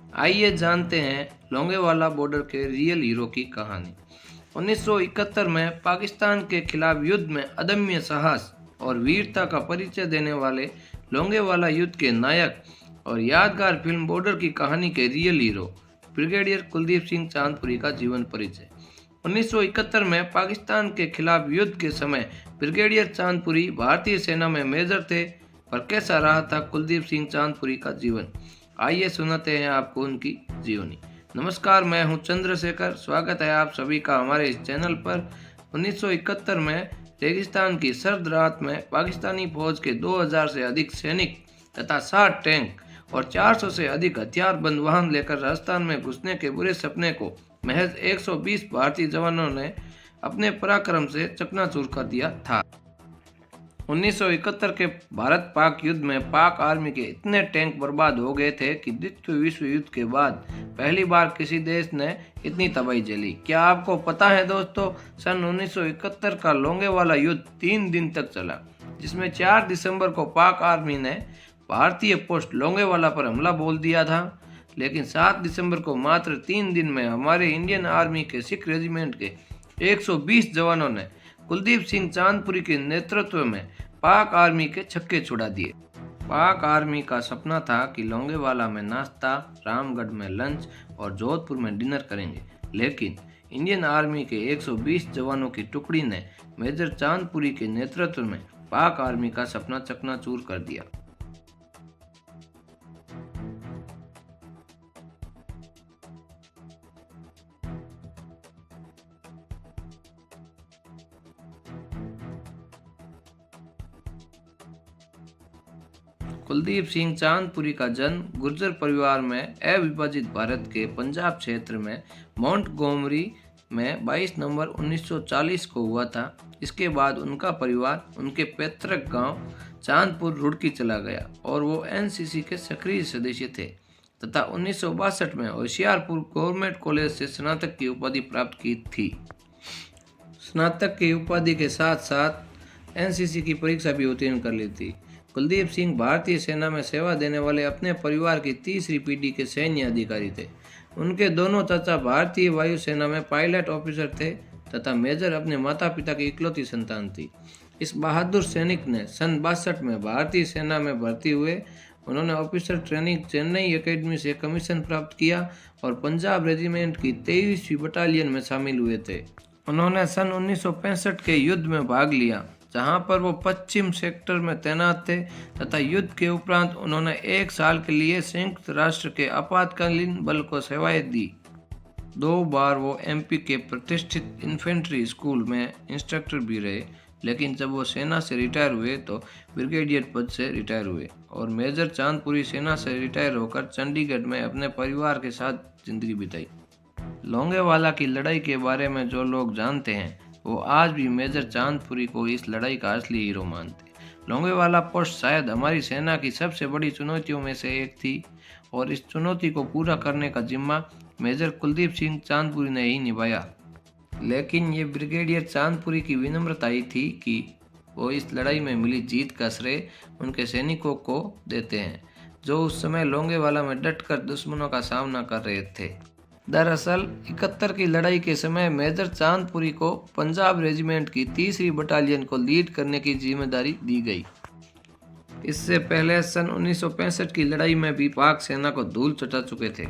आइए जानते हैं लोंगेवाला बॉर्डर के रियल हीरो की कहानी। 1971 में पाकिस्तान के खिलाफ युद्ध में अदम्य साहस और वीरता का परिचय देने वाले लोंगेवाला युद्ध के नायक और यादगार फिल्म बॉर्डर की कहानी के real hero brigadier Kuldeep Singh Chandpuri का जीवन परिचय। 1971 में पाकिस्तान के खिलाफ युद्ध के समय ब्रिगेडियर चांदपुरी भारतीय सेना में मेजर थे, पर कैसा रहा था कुलदीप सिंह चांदपुरी का जीवन, आइए सुनाते हैं आपको उनकी जीवनी। नमस्कार, मैं हूं चंद्रशेखर। स्वागत है आप सभी का हमारे इस चैनल पर। 1971 में रेगिस्तान की सर्द रात में पाकिस्तानी फौज के 2000 से अधिक सैनिक तथा 60 टैंक और 400 से अधिक हथियारबंद वाहन लेकर राजस्थान में घुसने के बुरे सपने को महज 120 भारतीय जवानों ने अपने पराक्रम से चकनाचूर कर दिया था। 1971 के भारत पाक युद्ध में पाक आर्मी के इतने टैंक बर्बाद हो गए थे कि द्वितीय विश्व युद्ध के बाद पहली बार किसी देश ने इतनी तबाही झेली। क्या आपको पता है दोस्तों, सन 1971 का लोंगेवाला युद्ध 3 दिन तक चला, जिसमें 4 दिसंबर को पाक आर्मी ने भारतीय पोस्ट लोंगेवाला पर हमला बोल दिया था, लेकिन 7 दिसंबर को मात्र 3 दिन में हमारे इंडियन आर्मी के सिख रेजिमेंट के 120 जवानों ने कुलदीप सिंह चांदपुरी के नेतृत्व में पाक आर्मी के छक्के छुड़ा दिए। पाक आर्मी का सपना था कि लोंगेवाला में नाश्ता, रामगढ़ में लंच और जोधपुर में डिनर करेंगे, लेकिन इंडियन आर्मी के 120 जवानों की टुकड़ी ने मेजर चांदपुरी के नेतृत्व में पाक आर्मी का सपना चकनाचूर कर दिया। कुलदीप सिंह चांदपुरी का जन्म गुर्जर परिवार में अविभाजित भारत के पंजाब क्षेत्र में मोंटगोमरी में 22 नवंबर 1940 को हुआ था। इसके बाद उनका परिवार उनके पैतृक गांव चांदपुर रुड़की चला गया और वो एनसीसी के सक्रिय सदस्य थे तथा 1962 में होशियारपुर गवर्नमेंट कॉलेज से स्नातक की उपाधि प्राप्त की थी। स्नातक की उपाधि के साथ साथ एनसीसी की परीक्षा भी उत्तीर्ण कर ली थी। कुलदीप सिंह भारतीय सेना में सेवा देने वाले अपने परिवार की तीसरी पीढ़ी के सैन्य अधिकारी थे। उनके दोनों चाचा भारतीय वायुसेना में पायलट ऑफिसर थे तथा मेजर अपने माता पिता की इकलौती संतान थी। इस बहादुर सैनिक ने सन 62 में भारतीय सेना में भर्ती हुए। उन्होंने ऑफिसर ट्रेनिंग चेन्नई एकेडमी से कमीशन प्राप्त किया और पंजाब रेजिमेंट की 23वीं बटालियन में शामिल हुए थे। उन्होंने सन 1965 के युद्ध में भाग लिया, जहां पर वो पश्चिम सेक्टर में तैनात थे तथा युद्ध के उपरांत उन्होंने 1 साल के लिए संयुक्त राष्ट्र के आपातकालीन बल को सेवाएं दी। 2 बार वो एमपी के प्रतिष्ठित इन्फेंट्री स्कूल में इंस्ट्रक्टर भी रहे, लेकिन जब वो सेना से रिटायर हुए तो ब्रिगेडियर पद से रिटायर हुए और मेजर चांदपुरी सेना से रिटायर होकर चंडीगढ़ में अपने परिवार के साथ जिंदगी बिताई। लोंगेवाला की लड़ाई के बारे में जो लोग जानते हैं वो आज भी मेजर चांदपुरी को इस लड़ाई का असली हीरो मानते। लोंगेवाला पोस्ट शायद हमारी सेना की सबसे बड़ी चुनौतियों में से एक थी और इस चुनौती को पूरा करने का जिम्मा मेजर कुलदीप सिंह चांदपुरी ने ही निभाया। लेकिन ये ब्रिगेडियर चांदपुरी की विनम्रता ही थी कि वो इस लड़ाई में मिली जीत का श्रेय उनके सैनिकों को देते हैं, जो उस समय लोंगेवाला में डटकर दुश्मनों का सामना कर रहे थे। दरअसल 71 की लड़ाई के समय मेजर चांदपुरी को पंजाब रेजिमेंट की 3री बटालियन को लीड करने की जिम्मेदारी दी गई। इससे पहले सन 1965 की लड़ाई में भी पाक सेना को धूल चटा चुके थे।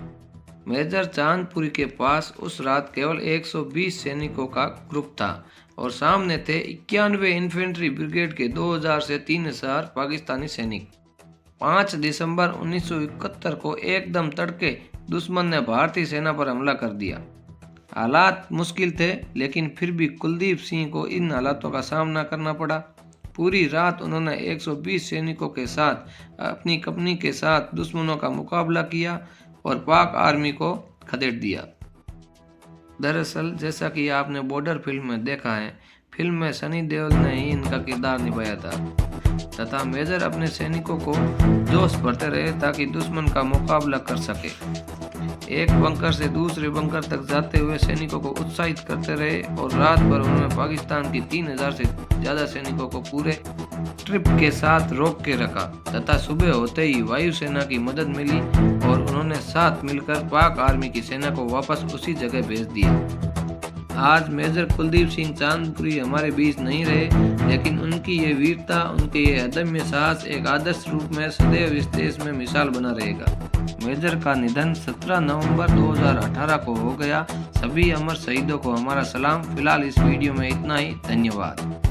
मेजर चांदपुरी के पास उस रात केवल 120 सैनिकों का ग्रुप था और सामने थे 91 इन्फेंट्री ब्रिगेड के 2000 से 3000 पाकिस्तानी सैनिक। 5 दिसंबर 1971 को एकदम तड़के दुश्मन ने भारतीय सेना पर हमला कर दिया। हालात मुश्किल थे, लेकिन फिर भी कुलदीप सिंह को इन हालातों का सामना करना पड़ा। पूरी रात उन्होंने 120 सैनिकों के साथ अपनी कंपनी के साथ दुश्मनों का मुकाबला किया और पाक आर्मी को खदेड़ दिया। दरअसल जैसा कि आपने बॉर्डर फिल्म में देखा है, फिल्म में सनी देओल ने ही इनका किरदार निभाया था तथा मेजर अपने सैनिकों को जोश भरते रहे ताकि दुश्मन का मुकाबला कर सके। एक बंकर से दूसरे बंकर तक जाते हुए सैनिकों को उत्साहित करते रहे और रात भर उन्होंने पाकिस्तान की 3000 से ज्यादा सैनिकों को पूरे ट्रिप के साथ रोक के रखा तथा सुबह होते ही वायुसेना की मदद मिली और उन्होंने साथ मिलकर पाक आर्मी की सेना को वापस उसी जगह भेज दिया। आज मेजर कुलदीप सिंह चांदपुरी हमारे बीच नहीं रहे, लेकिन उनकी ये वीरता, उनके ये अदम्य साहस एक आदर्श रूप में सदैव इस देश में मिसाल बना रहेगा। मेजर का निधन 17 नवंबर 2018 को हो गया। सभी अमर शहीदों को हमारा सलाम। फिलहाल इस वीडियो में इतना ही। धन्यवाद।